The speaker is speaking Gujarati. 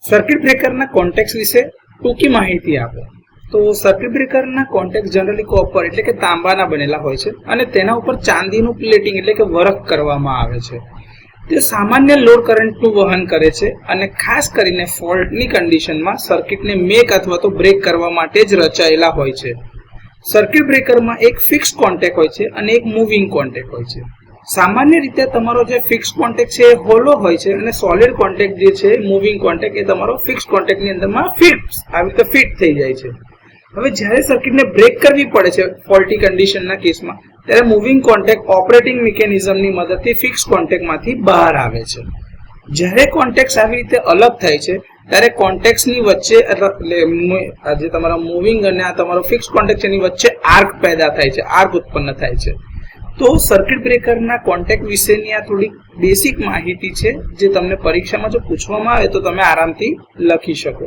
સર્કિટ બ્રેકરના કોન્ટેક્ટ વિશે ટૂંકી માહિતી આપો. તો સર્કિટ બ્રેકરના કોન્ટેક્ટ જનરલી કોપર એટલે કે તાંબાના બનેલા હોય છે અને તેના ઉપર ચાંદીનું પ્લેટિંગ એટલે કે વર્ક કરવામાં આવે છે. તે સામાન્ય લોડ કરંટનું વહન કરે છે અને ખાસ કરીને ફોલ્ટની કન્ડિશનમાં સર્કિટને મેક અથવા તો બ્રેક કરવા માટે જ રચાયેલા હોય છે. સર્કિટ બ્રેકરમાં એક ફિક્સ કોન્ટેક્ટ હોય છે અને એક મૂવિંગ કોન્ટેક્ટ હોય છે. સામાન્ય રીતે તમારો જે ફિક્સ કોન્ટેક્ટ છે એ હોલો હોય છે અને સોલિડ કોન્ટેક્ટ જે છે મૂવિંગ કોન્ટેક્ટ એ તમારો ફિક્સ કોન્ટેક્ટની અંદરમાં આવી રીતે ફિટ થઈ જાય છે. હવે જ્યારે સર્કિટને બ્રેક કરવી પડે છે ફોલ્ટી કન્ડિશનના કેસમાં ત્યારે મૂવિંગ કોન્ટેક્ટ ઓપરેટિંગ મિકેનિઝમની મદદથી ફિક્સ કોન્ટેક્ટમાંથી બહાર આવે છે. જ્યારે કોન્ટેક્ટ આવી રીતે અલગ થાય છે ત્યારે કોન્ટેક્ટની વચ્ચે એટલે જે તમારા મૂવિંગ અને આ તમારો ફિક્સ કોન્ટેક્ટ છે એની વચ્ચે આર્ક પેદા થાય છે, આર્ક ઉત્પન્ન થાય છે. તો સર્કિટ બ્રેકરના કોન્ટેક્ટ વિશેની આ થોડી બેસિક માહિતી છે જે તમને પરીક્ષામાં જો પૂછવામાં આવે તો તમે આરામથી લખી શકો.